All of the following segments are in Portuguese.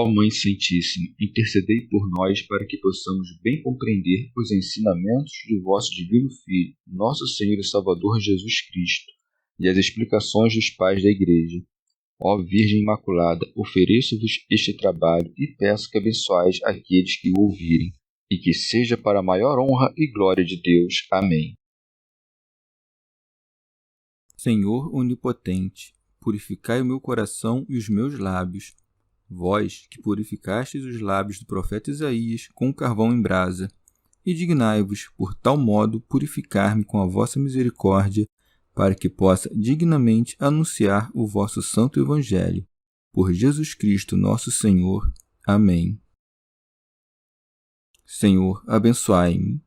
Ó Mãe Santíssima, intercedei por nós para que possamos bem compreender os ensinamentos de vosso Divino Filho, nosso Senhor e Salvador Jesus Cristo, e as explicações dos pais da Igreja. Ó Virgem Imaculada, ofereço-vos este trabalho e peço que abençoeis aqueles que o ouvirem, e que seja para a maior honra e glória de Deus. Amém. Senhor onipotente, purificai o meu coração e os meus lábios. Vós, que purificastes os lábios do profeta Isaías com o carvão em brasa, e dignai-vos, por tal modo, purificar-me com a vossa misericórdia, para que possa dignamente anunciar o vosso santo Evangelho. Por Jesus Cristo, nosso Senhor. Amém. Senhor, abençoai-me.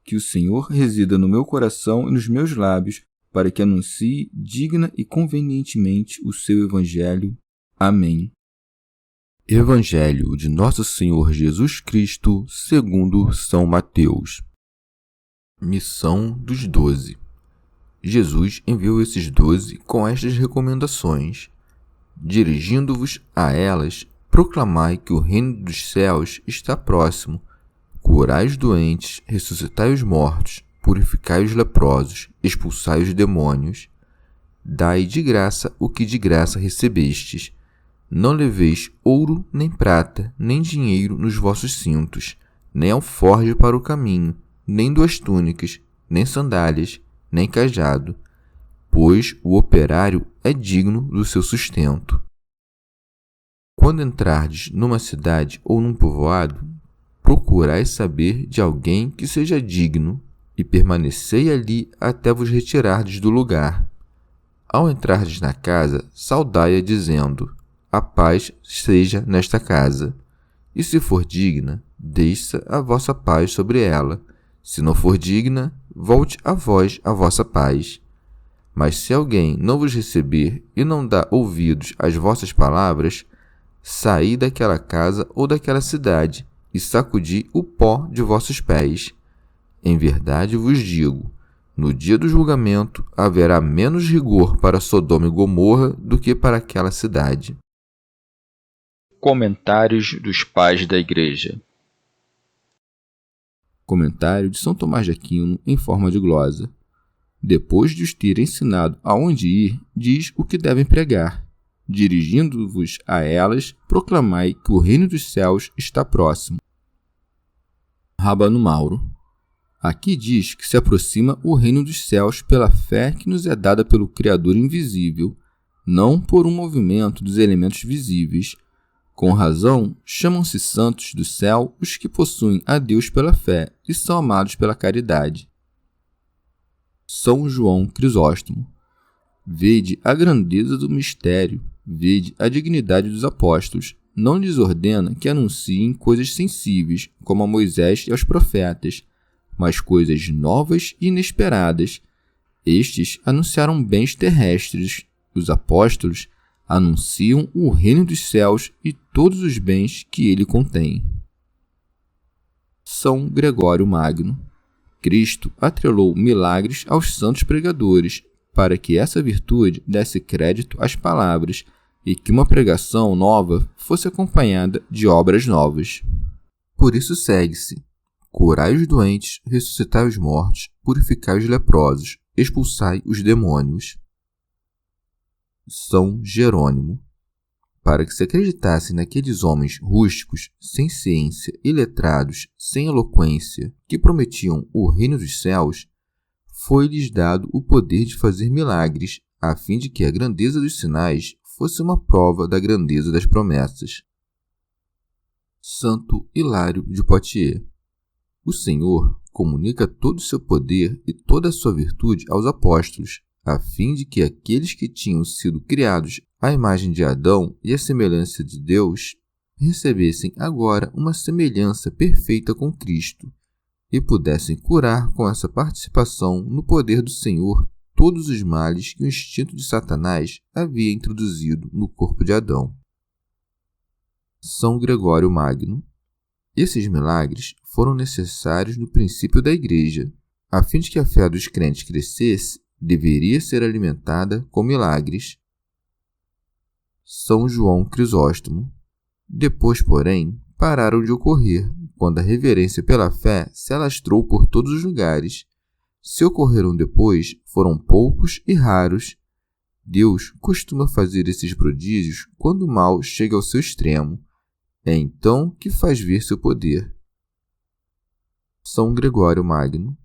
Que o Senhor resida no meu coração e nos meus lábios, para que anuncie digna e convenientemente o seu Evangelho. Amém. Evangelho de Nosso Senhor Jesus Cristo, segundo São Mateus. Missão dos 12. Jesus enviou esses 12 com estas recomendações. Dirigindo-vos a elas, proclamai que o reino dos céus está próximo. Curai os doentes, ressuscitai os mortos, purificai os leprosos, expulsai os demônios. Dai de graça o que de graça recebestes. Não leveis ouro, nem prata, nem dinheiro nos vossos cintos, nem alforje para o caminho, nem 2 túnicas, nem sandálias, nem cajado, pois o operário é digno do seu sustento. Quando entrardes numa cidade ou num povoado, procurai saber de alguém que seja digno, e permanecei ali até vos retirardes do lugar. Ao entrardes na casa, saudai-a dizendo: a paz seja nesta casa. E se for digna, deixe a vossa paz sobre ela. Se não for digna, volte a vós a vossa paz. Mas se alguém não vos receber e não dá ouvidos às vossas palavras, saí daquela casa ou daquela cidade e sacudi o pó de vossos pés. Em verdade vos digo, no dia do julgamento haverá menos rigor para Sodoma e Gomorra do que para aquela cidade. Comentários dos Pais da Igreja. Comentário de São Tomás de Aquino em forma de glosa. Depois de os ter ensinado aonde ir, diz o que devem pregar. Dirigindo-vos a elas, proclamai que o reino dos céus está próximo. Rabano Mauro. Aqui diz que se aproxima o reino dos céus pela fé que nos é dada pelo Criador invisível, não por um movimento dos elementos visíveis. Com razão, chamam-se santos do céu os que possuem a Deus pela fé e são amados pela caridade. São João Crisóstomo. Vede a grandeza do mistério, vede a dignidade dos apóstolos. Não lhes ordena que anunciem coisas sensíveis, como a Moisés e aos profetas, mas coisas novas e inesperadas. Estes anunciaram bens terrestres, os apóstolos anunciam o reino dos céus e todos os bens que ele contém. São Gregório Magno. Cristo atrelou milagres aos santos pregadores, para que essa virtude desse crédito às palavras e que uma pregação nova fosse acompanhada de obras novas. Por isso segue-se: curai os doentes, ressuscitai os mortos, purificai os leprosos, expulsai os demônios. São Jerônimo. Para que se acreditasse naqueles homens rústicos, sem ciência, iletrados, sem eloquência, que prometiam o reino dos céus, foi-lhes dado o poder de fazer milagres, a fim de que a grandeza dos sinais fosse uma prova da grandeza das promessas. Santo Hilário de Poitiers. O Senhor comunica todo o seu poder e toda a sua virtude aos apóstolos, a fim de que aqueles que tinham sido criados à imagem de Adão e à semelhança de Deus recebessem agora uma semelhança perfeita com Cristo e pudessem curar com essa participação no poder do Senhor todos os males que o instinto de Satanás havia introduzido no corpo de Adão. São Gregório Magno. Esses milagres foram necessários no princípio da Igreja, a fim de que a fé dos crentes crescesse, deveria ser alimentada com milagres. São João Crisóstomo. Depois, porém, pararam de ocorrer, quando a reverência pela fé se alastrou por todos os lugares. Se ocorreram depois, foram poucos e raros. Deus costuma fazer esses prodígios quando o mal chega ao seu extremo. É então que faz ver seu poder. São Gregório Magno.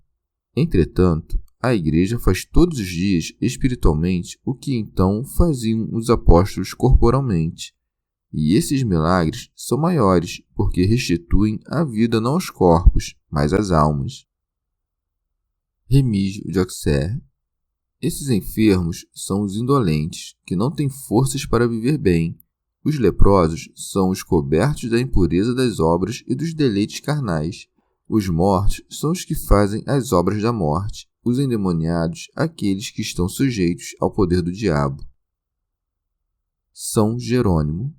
Entretanto, a Igreja faz todos os dias espiritualmente o que então faziam os apóstolos corporalmente. E esses milagres são maiores, porque restituem a vida não aos corpos, mas às almas. Remígio de Auxerre. Esses enfermos são os indolentes, que não têm forças para viver bem. Os leprosos são os cobertos da impureza das obras e dos deleites carnais. Os mortos são os que fazem as obras da morte. Os endemoniados, aqueles que estão sujeitos ao poder do diabo. São Jerônimo.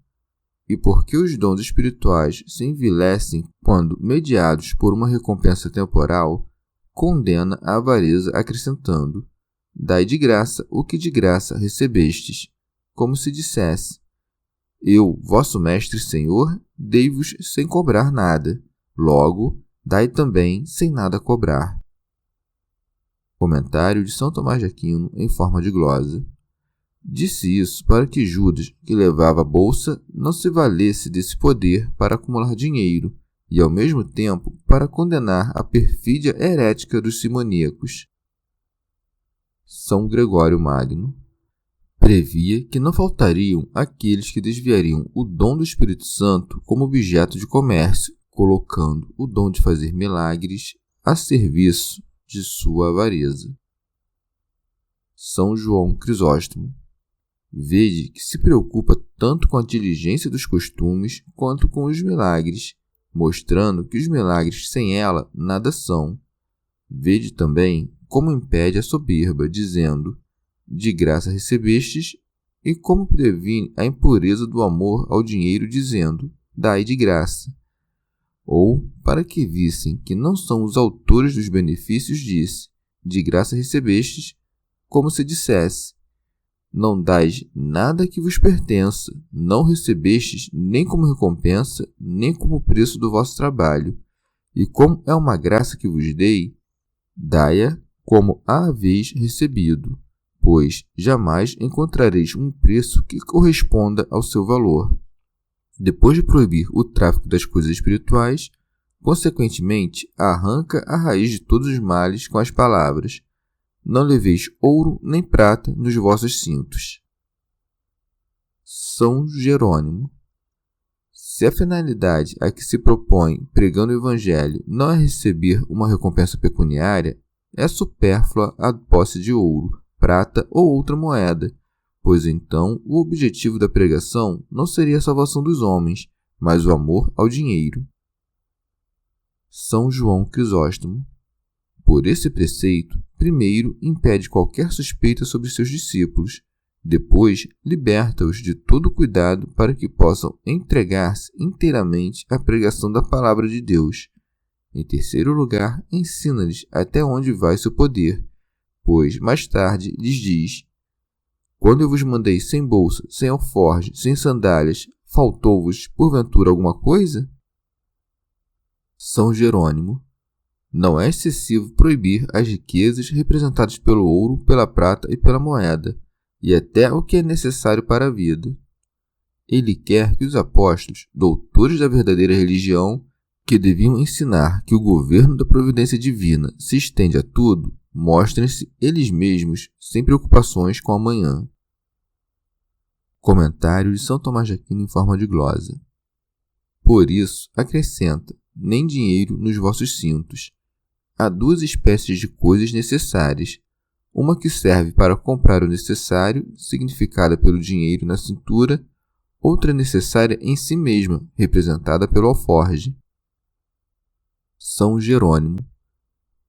E porque os dons espirituais se envilecem quando mediados por uma recompensa temporal, condena a avareza acrescentando: dai de graça o que de graça recebestes, como se dissesse: eu, vosso mestre e senhor, dei-vos sem cobrar nada, logo, dai também sem nada cobrar. Comentário de São Tomás de Aquino em forma de glosa. Disse isso para que Judas, que levava a bolsa, não se valesse desse poder para acumular dinheiro e, ao mesmo tempo, para condenar a perfídia herética dos simoníacos. São Gregório Magno previa que não faltariam aqueles que desviariam o dom do Espírito Santo como objeto de comércio, colocando o dom de fazer milagres a serviço de sua avareza. São João Crisóstomo. Vede que se preocupa tanto com a diligência dos costumes quanto com os milagres, mostrando que os milagres sem ela nada são. Vede também como impede a soberba, dizendo: de graça recebestes, e como previne a impureza do amor ao dinheiro, dizendo: dai de graça. Ou, para que vissem que não são os autores dos benefícios, disse: de graça recebestes, como se dissesse: não dais nada que vos pertença, não recebestes nem como recompensa, nem como preço do vosso trabalho. E como é uma graça que vos dei, dai-a como a haveis recebido, pois jamais encontrareis um preço que corresponda ao seu valor. Depois de proibir o tráfico das coisas espirituais, consequentemente arranca a raiz de todos os males com as palavras: não leveis ouro nem prata nos vossos cintos. São Jerônimo. Se a finalidade a que se propõe pregando o Evangelho não é receber uma recompensa pecuniária, é supérflua a posse de ouro, prata ou outra moeda, pois então o objetivo da pregação não seria a salvação dos homens, mas o amor ao dinheiro. São João Crisóstomo. Por esse preceito, primeiro impede qualquer suspeita sobre seus discípulos, depois liberta-os de todo cuidado para que possam entregar-se inteiramente à pregação da palavra de Deus. Em terceiro lugar, ensina-lhes até onde vai seu poder, pois mais tarde lhes diz: quando eu vos mandei sem bolsa, sem alforje, sem sandálias, faltou-vos, porventura, alguma coisa? São Jerônimo. Não é excessivo proibir as riquezas representadas pelo ouro, pela prata e pela moeda, e até o que é necessário para a vida. Ele quer que os apóstolos, doutores da verdadeira religião, que deviam ensinar que o governo da providência divina se estende a tudo, mostrem-se eles mesmos sem preocupações com amanhã. Comentário de São Tomás de Aquino em forma de glosa. Por isso, acrescenta: nem dinheiro nos vossos cintos. Há duas espécies de coisas necessárias. Uma que serve para comprar o necessário, significada pelo dinheiro na cintura, outra necessária em si mesma, representada pelo alforje. São Jerônimo.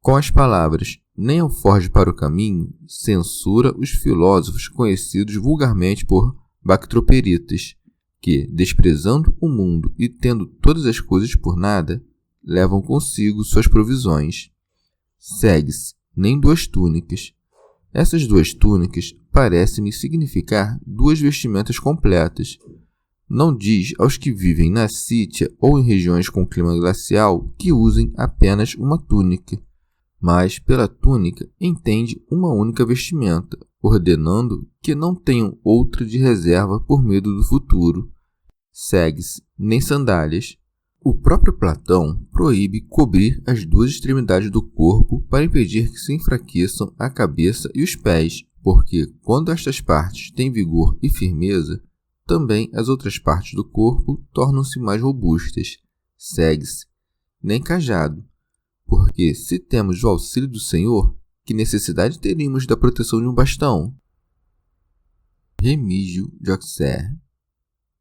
Com as palavras nem alforje para o caminho, censura os filósofos conhecidos vulgarmente por bactroperitas, que, desprezando o mundo e tendo todas as coisas por nada, levam consigo suas provisões. Segue-se nem duas túnicas. Essas duas túnicas parecem-me significar duas vestimentas completas, não diz aos que vivem na Sítia ou em regiões com clima glacial que usem apenas uma túnica, mas pela túnica entende uma única vestimenta, ordenando que não tenham outra de reserva por medo do futuro. Segue-se, nem sandálias. O próprio Platão proíbe cobrir as duas extremidades do corpo para impedir que se enfraqueçam a cabeça e os pés, porque quando estas partes têm vigor e firmeza, também as outras partes do corpo tornam-se mais robustas. Segue-se, nem cajado, porque se temos o auxílio do Senhor, que necessidade teríamos da proteção de um bastão? Remígio de Auxerre.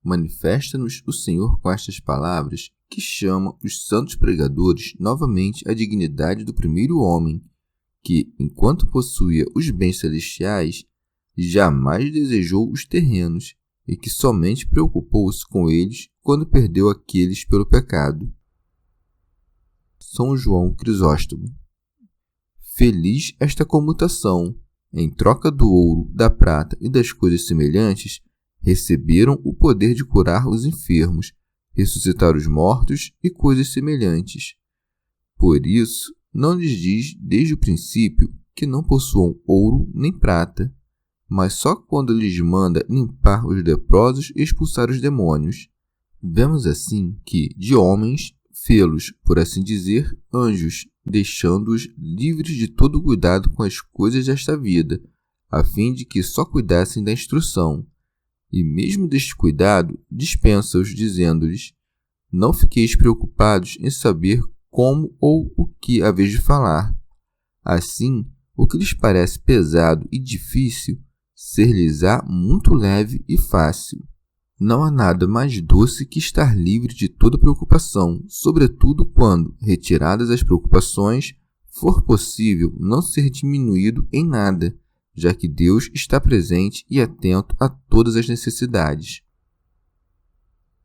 Manifesta-nos o Senhor com estas palavras, que chama os santos pregadores novamente à dignidade do primeiro homem, que, enquanto possuía os bens celestiais, jamais desejou os terrenos, e que somente preocupou-se com eles quando perdeu aqueles pelo pecado. São João Crisóstomo. Feliz esta comutação! Em troca do ouro, da prata e das coisas semelhantes, receberam o poder de curar os enfermos, ressuscitar os mortos e coisas semelhantes. Por isso, não lhes diz desde o princípio que não possuam ouro nem prata, mas só quando lhes manda limpar os leprosos e expulsar os demônios. Vemos assim que, de homens, fê-los, por assim dizer, anjos, deixando-os livres de todo cuidado com as coisas desta vida, a fim de que só cuidassem da instrução. E mesmo deste cuidado, dispensa-os, dizendo-lhes: não fiqueis preocupados em saber como ou o que haveis de falar. Assim, o que lhes parece pesado e difícil, ser-lhes-á muito leve e fácil. Não há nada mais doce que estar livre de toda preocupação, sobretudo quando, retiradas as preocupações, for possível não ser diminuído em nada, já que Deus está presente e atento a todas as necessidades.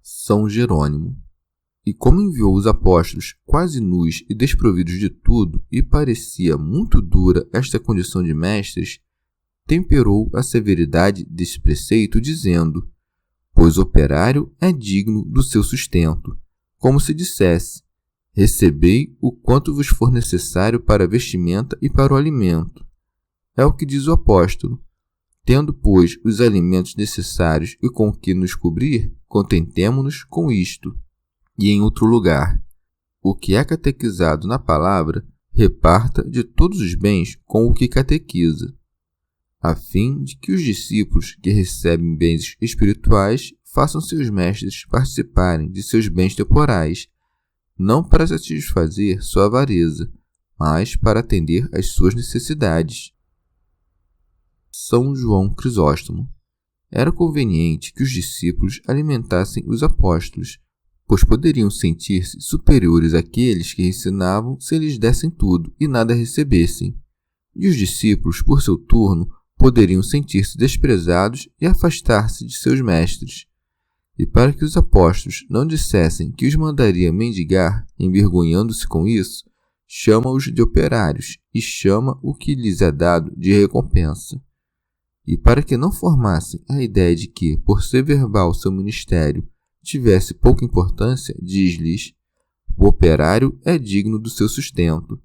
São Jerônimo. E como enviou os apóstolos quase nus e desprovidos de tudo, e parecia muito dura esta condição de mestres, temperou a severidade desse preceito, dizendo: pois o operário é digno do seu sustento, como se dissesse: recebei o quanto vos for necessário para a vestimenta e para o alimento. É o que diz o apóstolo: tendo, pois, os alimentos necessários e com que nos cobrir, contentemo-nos com isto. E em outro lugar: o que é catequizado na palavra, reparta de todos os bens com o que catequiza, a fim de que os discípulos que recebem bens espirituais façam seus mestres participarem de seus bens temporais, não para satisfazer sua avareza, mas para atender às suas necessidades. São João Crisóstomo. Era conveniente que os discípulos alimentassem os apóstolos, pois poderiam sentir-se superiores àqueles que ensinavam se lhes dessem tudo e nada recebessem. E os discípulos, por seu turno, poderiam sentir-se desprezados e afastar-se de seus mestres. E para que os apóstolos não dissessem que os mandaria mendigar, envergonhando-se com isso, chama-os de operários e chama o que lhes é dado de recompensa. E para que não formassem a ideia de que, por ser verbal seu ministério, tivesse pouca importância, diz-lhes: o operário é digno do seu sustento.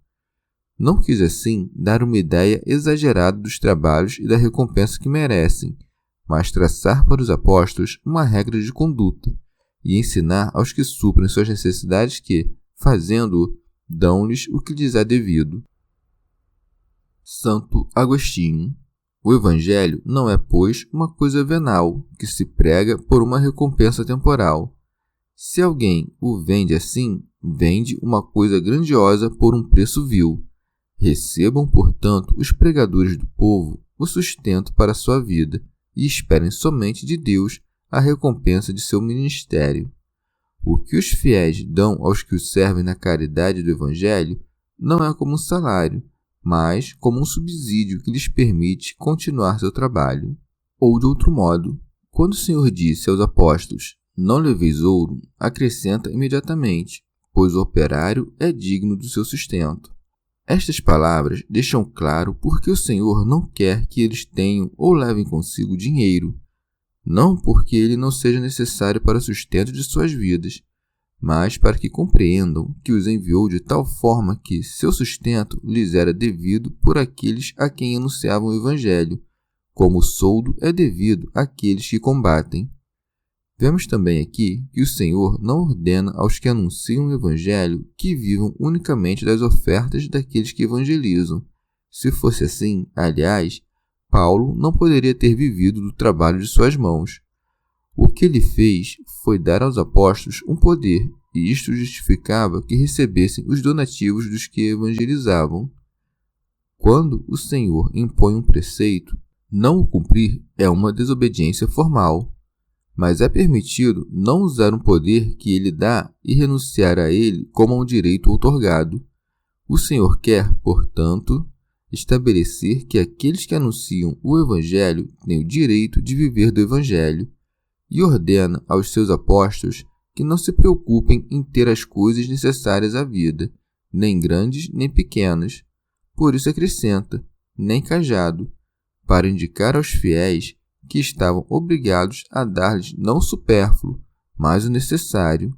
Não quis assim dar uma ideia exagerada dos trabalhos e da recompensa que merecem, mas traçar para os apóstolos uma regra de conduta e ensinar aos que suprem suas necessidades que, fazendo-o, dão-lhes o que lhes é devido. Santo Agostinho. O Evangelho não é, pois, uma coisa venal, que se prega por uma recompensa temporal. Se alguém o vende assim, vende uma coisa grandiosa por um preço vil. Recebam, portanto, os pregadores do povo o sustento para a sua vida e esperem somente de Deus a recompensa de seu ministério. O que os fiéis dão aos que os servem na caridade do Evangelho não é como um salário, mas como um subsídio que lhes permite continuar seu trabalho. Ou de outro modo, quando o Senhor disse aos apóstolos: não leveis ouro, acrescenta imediatamente: pois o operário é digno do seu sustento. Estas palavras deixam claro porque o Senhor não quer que eles tenham ou levem consigo dinheiro, não porque ele não seja necessário para o sustento de suas vidas, mas para que compreendam que os enviou de tal forma que seu sustento lhes era devido por aqueles a quem anunciavam o Evangelho, como o soldo é devido àqueles que combatem. Vemos também aqui que o Senhor não ordena aos que anunciam o Evangelho que vivam unicamente das ofertas daqueles que evangelizam. Se fosse assim, aliás, Paulo não poderia ter vivido do trabalho de suas mãos. O que ele fez foi dar aos apóstolos um poder, e isto justificava que recebessem os donativos dos que evangelizavam. Quando o Senhor impõe um preceito, não o cumprir é uma desobediência formal, mas é permitido não usar um poder que ele dá e renunciar a ele como a um direito outorgado. O Senhor quer, portanto, estabelecer que aqueles que anunciam o Evangelho têm o direito de viver do Evangelho, e ordena aos seus apóstolos que não se preocupem em ter as coisas necessárias à vida, nem grandes nem pequenas. Por isso acrescenta, nem cajado, para indicar aos fiéis que estavam obrigados a dar-lhes não o supérfluo, mas o necessário.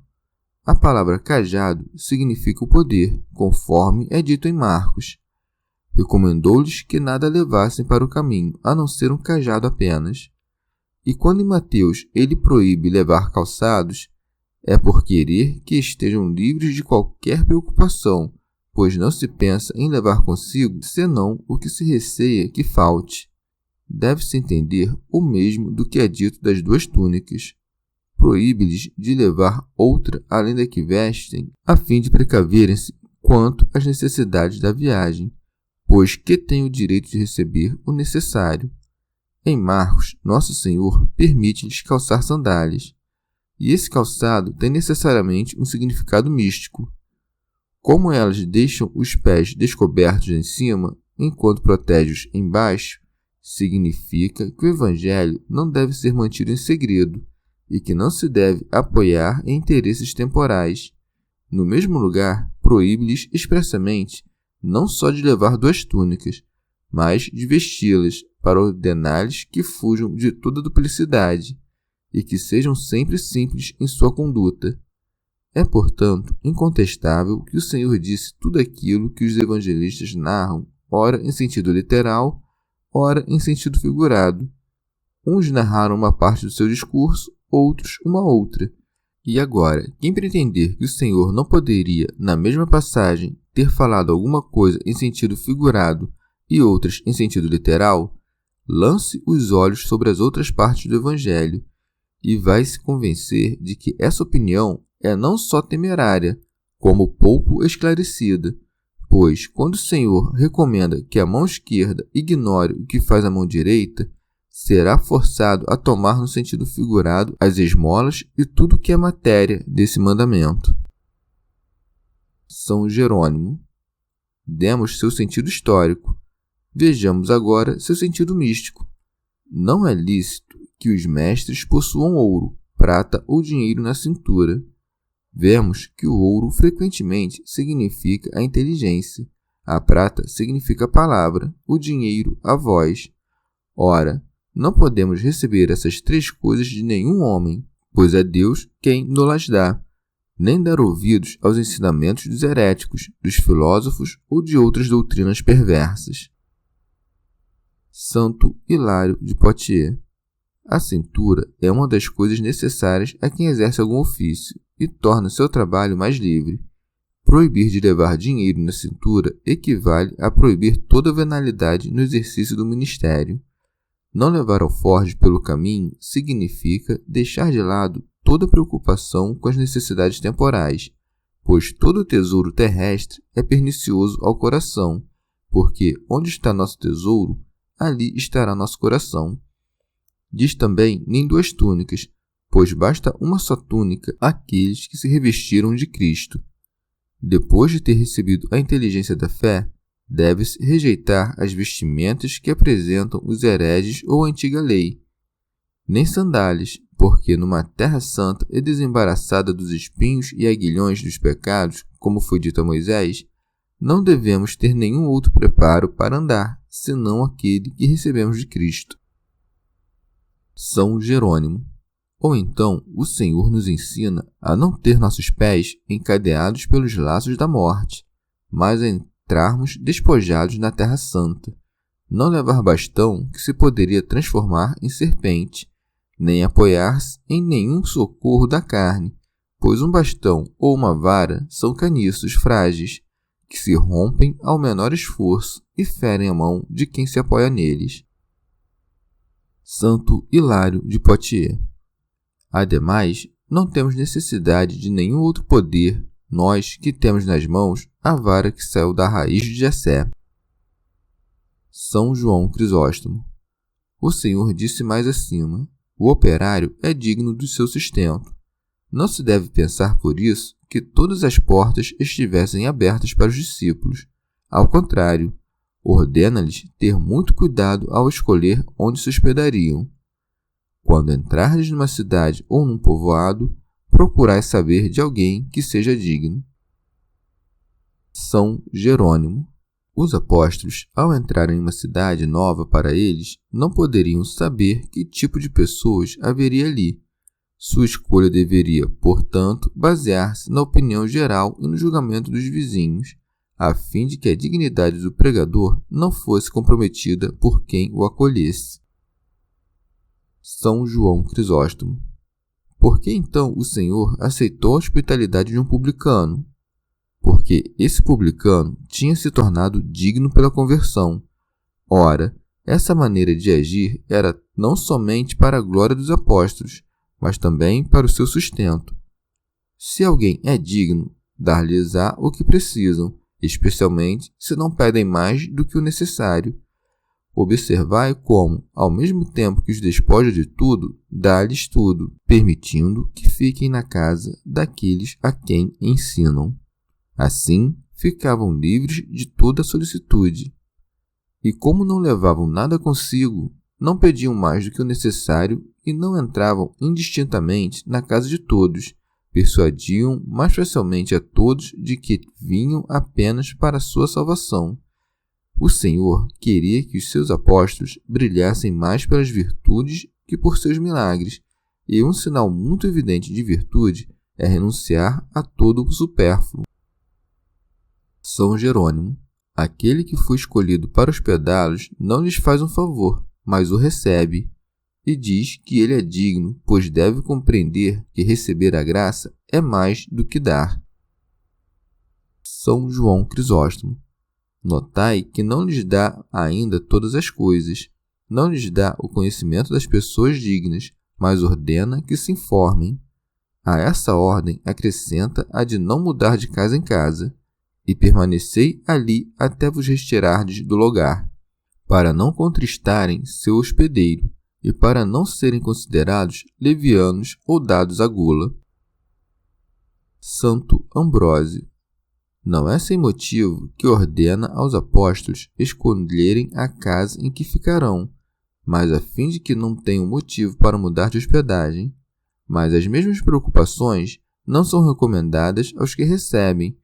A palavra cajado significa o poder, conforme é dito em Marcos. Recomendou-lhes que nada levassem para o caminho, a não ser um cajado apenas. E quando em Mateus ele proíbe levar calçados, é por querer que estejam livres de qualquer preocupação, pois não se pensa em levar consigo senão o que se receia que falte. Deve-se entender o mesmo do que é dito das duas túnicas. Proíbe-lhes de levar outra além da que vestem, a fim de precaverem-se quanto às necessidades da viagem, pois que têm o direito de receber o necessário. Em Marcos, Nosso Senhor permite-lhes calçar sandálias, e esse calçado tem necessariamente um significado místico. Como elas deixam os pés descobertos em cima, enquanto protege-os embaixo, significa que o Evangelho não deve ser mantido em segredo e que não se deve apoiar em interesses temporais. No mesmo lugar, proíbe-lhes expressamente não só de levar duas túnicas, mas de vesti-las, para ordenar-lhes que fujam de toda duplicidade e que sejam sempre simples em sua conduta. É, portanto, incontestável que o Senhor disse tudo aquilo que os evangelistas narram, ora em sentido literal, ora em sentido figurado. Uns narraram uma parte do seu discurso, outros uma outra. E agora, quem pretender que o Senhor não poderia, na mesma passagem, ter falado alguma coisa em sentido figurado e outras em sentido literal, lance os olhos sobre as outras partes do Evangelho e vai se convencer de que essa opinião é não só temerária, como pouco esclarecida, pois quando o Senhor recomenda que a mão esquerda ignore o que faz a mão direita, será forçado a tomar no sentido figurado as esmolas e tudo que é matéria desse mandamento. São Jerônimo. Demos seu sentido histórico. Vejamos agora seu sentido místico. Não é lícito que os mestres possuam ouro, prata ou dinheiro na cintura. Vemos que o ouro frequentemente significa a inteligência, a prata significa a palavra, o dinheiro a voz. Ora, não podemos receber essas três coisas de nenhum homem, pois é Deus quem nos dá, nem dar ouvidos aos ensinamentos dos heréticos, dos filósofos ou de outras doutrinas perversas. Santo Hilário de Poitiers. A cintura é uma das coisas necessárias a quem exerce algum ofício e torna seu trabalho mais livre. Proibir de levar dinheiro na cintura equivale a proibir toda venalidade no exercício do ministério. Não levar alforje pelo caminho significa deixar de lado toda preocupação com as necessidades temporais, pois todo tesouro terrestre é pernicioso ao coração, porque onde está nosso tesouro, ali estará nosso coração. Diz também nem duas túnicas, pois basta uma só túnica àqueles que se revestiram de Cristo. Depois de ter recebido a inteligência da fé, deve-se rejeitar as vestimentas que apresentam os hereges ou a antiga lei. Nem sandálias, porque numa terra santa e desembaraçada dos espinhos e aguilhões dos pecados, como foi dito a Moisés, não devemos ter nenhum outro preparo para andar, senão aquele que recebemos de Cristo. São Jerônimo. Ou então, o Senhor nos ensina a não ter nossos pés encadeados pelos laços da morte, mas a entrarmos despojados na Terra Santa, não levar bastão que se poderia transformar em serpente, nem apoiar-se em nenhum socorro da carne, pois um bastão ou uma vara são caniços frágeis, que se rompem ao menor esforço e ferem a mão de quem se apoia neles. Santo Hilário de Poitiers. Ademais, não temos necessidade de nenhum outro poder, nós que temos nas mãos a vara que saiu da raiz de Jessé. São João Crisóstomo. O Senhor disse mais acima: o operário é digno do seu sustento. Não se deve pensar, por isso, que todas as portas estivessem abertas para os discípulos. Ao contrário, ordena-lhes ter muito cuidado ao escolher onde se hospedariam. Quando entrardes numa cidade ou num povoado, procurai saber de alguém que seja digno. São Jerônimo. Os apóstolos, ao entrarem em uma cidade nova para eles, não poderiam saber que tipo de pessoas haveria ali. Sua escolha deveria, portanto, basear-se na opinião geral e no julgamento dos vizinhos, a fim de que a dignidade do pregador não fosse comprometida por quem o acolhesse. São João Crisóstomo. Por que então o Senhor aceitou a hospitalidade de um publicano? Porque esse publicano tinha se tornado digno pela conversão. Ora, essa maneira de agir era não somente para a glória dos apóstolos, mas também para o seu sustento. Se alguém é digno, dar-lhes-á o que precisam, especialmente se não pedem mais do que o necessário. Observai como, ao mesmo tempo que os despoja de tudo, dá-lhes tudo, permitindo que fiquem na casa daqueles a quem ensinam. Assim, ficavam livres de toda solicitude. E como não levavam nada consigo, não pediam mais do que o necessário e não entravam indistintamente na casa de todos, persuadiam mais facilmente a todos de que vinham apenas para a sua salvação. O Senhor queria que os seus apóstolos brilhassem mais pelas virtudes que por seus milagres, e um sinal muito evidente de virtude é renunciar a todo o supérfluo. São Jerônimo. Aquele que foi escolhido para hospedá-los não lhes faz um favor, mas o recebe, e diz que ele é digno, pois deve compreender que receber a graça é mais do que dar. São João Crisóstomo. Notai que não lhes dá ainda todas as coisas, não lhes dá o conhecimento das pessoas dignas, mas ordena que se informem. A essa ordem acrescenta a de não mudar de casa em casa, e permanecei ali até vos retirardes do lugar, para não contristarem seu hospedeiro, e para não serem considerados levianos ou dados à gula. Santo Ambrósio. Não é sem motivo que ordena aos apóstolos escolherem a casa em que ficarão, mas a fim de que não tenham motivo para mudar de hospedagem. Mas as mesmas preocupações não são recomendadas aos que recebem,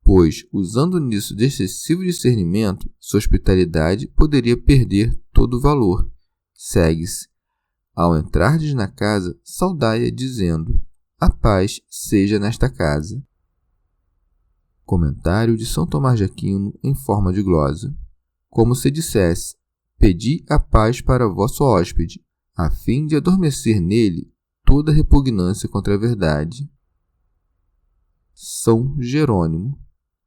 pois, usando nisso de excessivo discernimento, sua hospitalidade poderia perder todo o valor. Segue-se. Ao entrardes na casa, saudai-a dizendo: a paz seja nesta casa. Comentário de São Tomás de Aquino em forma de glosa. Como se dissesse: pedi a paz para vosso hóspede, a fim de adormecer nele toda repugnância contra a verdade. São Jerônimo.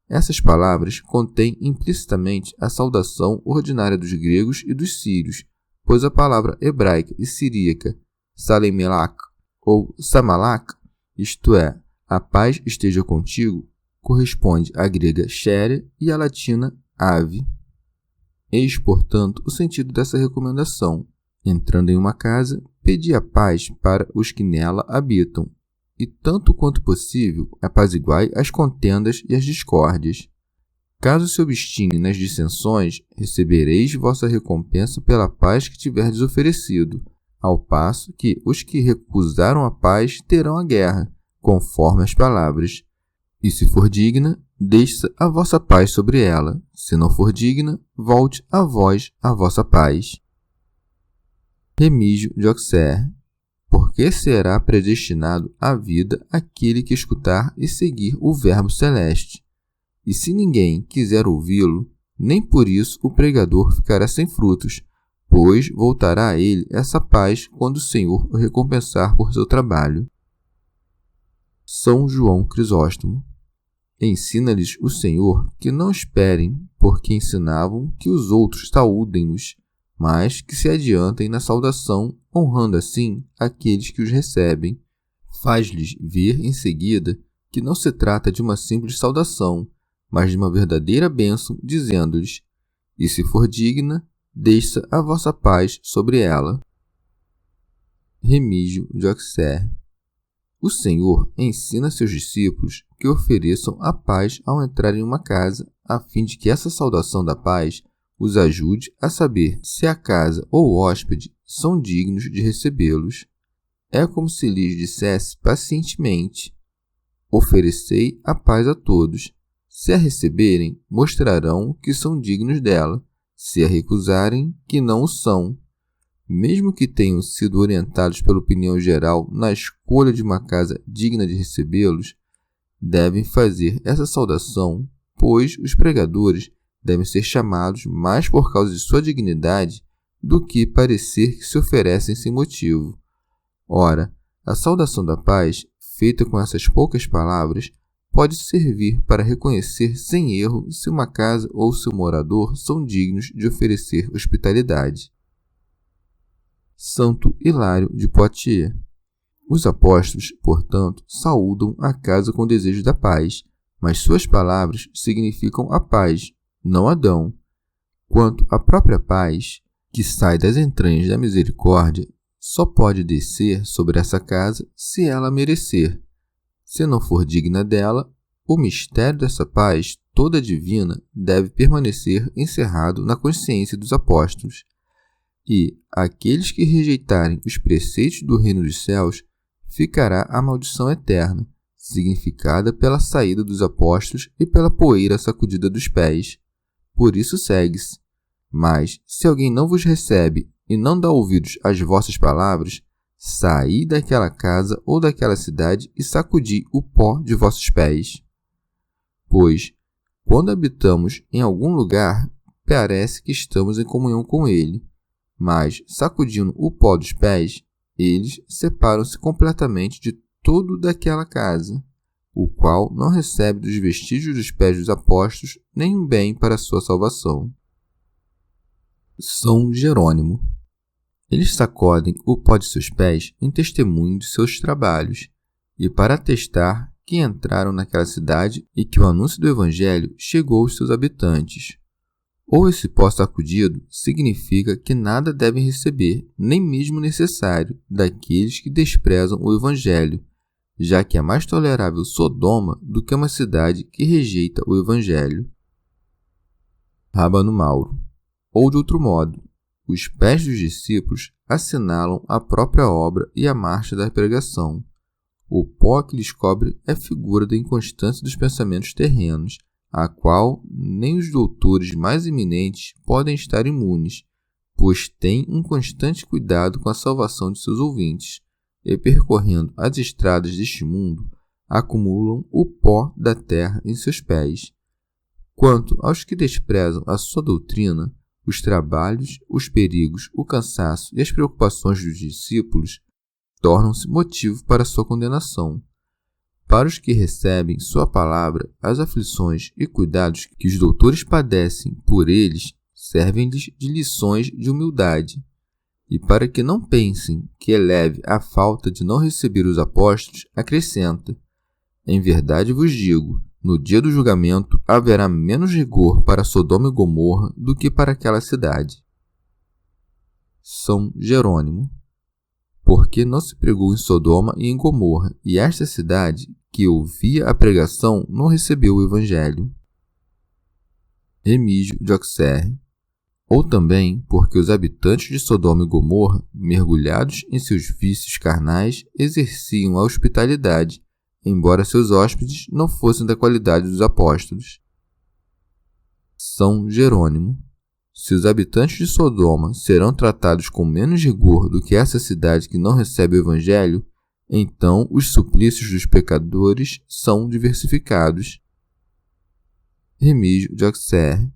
Essas palavras contêm implicitamente a saudação ordinária dos gregos e dos sírios, pois a palavra hebraica e siríaca Salemelach ou Samalach, isto é, a paz esteja contigo, corresponde à grega xere e à latina ave. Eis, portanto, o sentido dessa recomendação. Entrando em uma casa, pedi a paz para os que nela habitam, e tanto quanto possível apaziguai as contendas e as discórdias. Caso se obstine nas dissensões, recebereis vossa recompensa pela paz que tiverdes oferecido, ao passo que os que recusaram a paz terão a guerra, conforme as palavras. E se for digna, deixe a vossa paz sobre ela. Se não for digna, volte a vós a vossa paz. Remígio de Auxerre. Porque será predestinado à vida aquele que escutar e seguir o Verbo celeste. E se ninguém quiser ouvi-lo, nem por isso o pregador ficará sem frutos, pois voltará a ele essa paz quando o Senhor o recompensar por seu trabalho. São João Crisóstomo. Ensina-lhes o Senhor que não esperem, porque ensinavam que os outros saúdem-nos, mas que se adiantem na saudação, honrando assim aqueles que os recebem. Faz-lhes ver em seguida que não se trata de uma simples saudação, mas de uma verdadeira bênção, dizendo-lhes: e se for digna, desça a vossa paz sobre ela. Remígio de Auxerre. O Senhor ensina a seus discípulos que ofereçam a paz ao entrar em uma casa, a fim de que essa saudação da paz os ajude a saber se a casa ou o hóspede são dignos de recebê-los. É como se lhes dissesse pacientemente: oferecei a paz a todos. Se a receberem, mostrarão que são dignos dela. Se a recusarem, que não o são. Mesmo que tenham sido orientados pela opinião geral na escolha de uma casa digna de recebê-los, devem fazer essa saudação, pois os pregadores devem ser chamados mais por causa de sua dignidade do que parecer que se oferecem sem motivo. Ora, a saudação da paz, feita com essas poucas palavras, pode servir para reconhecer sem erro se uma casa ou seu morador são dignos de oferecer hospitalidade. Santo Hilário de Poitiers. Os apóstolos, portanto, saúdam a casa com desejo da paz, mas suas palavras significam a paz, não Adão. Quanto à própria paz, que sai das entranhas da misericórdia, só pode descer sobre essa casa se ela merecer. Se não for digna dela, o mistério dessa paz toda divina deve permanecer encerrado na consciência dos apóstolos. E aqueles que rejeitarem os preceitos do reino dos céus, ficará a maldição eterna, significada pela saída dos apóstolos e pela poeira sacudida dos pés. Por isso segue-se: mas, se alguém não vos recebe e não dá ouvidos às vossas palavras, saí daquela casa ou daquela cidade e sacudi o pó de vossos pés. Pois, quando habitamos em algum lugar, parece que estamos em comunhão com ele, mas, sacudindo o pó dos pés, eles separam-se completamente de todo daquela casa, o qual não recebe dos vestígios dos pés dos apóstolos nenhum bem para a sua salvação. São Jerônimo. Eles sacodem o pó de seus pés em testemunho de seus trabalhos, e para atestar que entraram naquela cidade e que o anúncio do Evangelho chegou aos seus habitantes. Ou esse pó sacudido significa que nada devem receber, nem mesmo necessário, daqueles que desprezam o Evangelho, já que é mais tolerável Sodoma do que uma cidade que rejeita o Evangelho. Rábano Mauro. Ou de outro modo, os pés dos discípulos assinalam a própria obra e a marcha da pregação. O pó que lhes cobre é figura da inconstância dos pensamentos terrenos, a qual nem os doutores mais eminentes podem estar imunes, pois têm um constante cuidado com a salvação de seus ouvintes, e percorrendo as estradas deste mundo, acumulam o pó da terra em seus pés. Quanto aos que desprezam a sua doutrina, os trabalhos, os perigos, o cansaço e as preocupações dos discípulos tornam-se motivo para sua condenação. Para os que recebem sua palavra, as aflições e cuidados que os doutores padecem por eles servem-lhes de lições de humildade. E para que não pensem que é leve a falta de não receber os apóstolos, acrescenta: em verdade vos digo, no dia do julgamento haverá menos rigor para Sodoma e Gomorra do que para aquela cidade. São Jerônimo. Porque não se pregou em Sodoma e em Gomorra, e esta cidade, que ouvia a pregação, não recebeu o Evangelho. Remígio de Auxerre. Ou também porque os habitantes de Sodoma e Gomorra, mergulhados em seus vícios carnais, exerciam a hospitalidade, embora seus hóspedes não fossem da qualidade dos apóstolos. São Jerônimo. Se os habitantes de Sodoma serão tratados com menos rigor do que essa cidade que não recebe o Evangelho, então os suplícios dos pecadores são diversificados. Remígio de Auxerre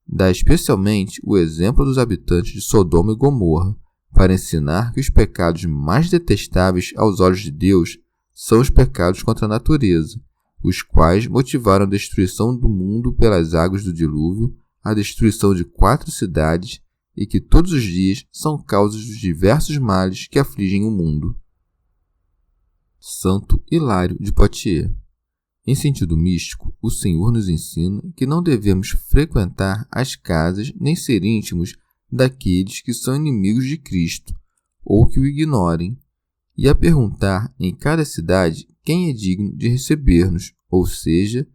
dá especialmente o exemplo dos habitantes de Sodoma e Gomorra, para ensinar que os pecados mais detestáveis aos olhos de Deus são os pecados contra a natureza, os quais motivaram a destruição do mundo pelas águas do dilúvio, a destruição de 4 cidades e que todos os dias são causas dos diversos males que afligem o mundo. Santo Hilário de Poitiers. Em sentido místico, o Senhor nos ensina que não devemos frequentar as casas nem ser íntimos daqueles que são inimigos de Cristo ou que o ignorem, e a perguntar em cada cidade quem é digno de receber-nos, ou seja,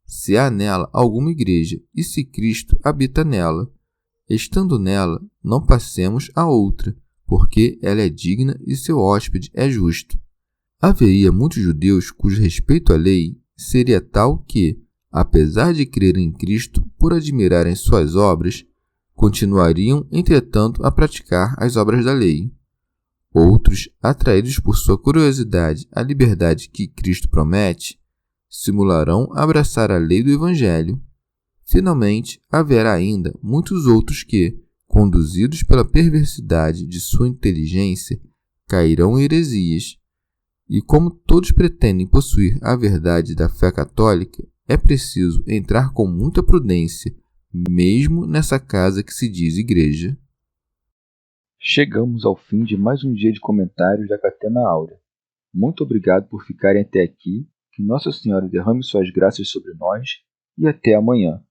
se há nela alguma igreja e se Cristo habita nela. Estando nela, não passemos a outra, porque ela é digna e seu hóspede é justo. Haveria muitos judeus cujo respeito à lei seria tal que, apesar de crerem em Cristo por admirarem suas obras, continuariam, entretanto, a praticar as obras da lei. Outros, atraídos por sua curiosidade à liberdade que Cristo promete, simularão abraçar a lei do Evangelho. Finalmente, haverá ainda muitos outros que, conduzidos pela perversidade de sua inteligência, cairão em heresias. E como todos pretendem possuir a verdade da fé católica, é preciso entrar com muita prudência, mesmo nessa casa que se diz igreja. Chegamos ao fim de mais um dia de comentários da Catena Áurea. Muito obrigado por ficarem até aqui, que Nossa Senhora derrame suas graças sobre nós e até amanhã.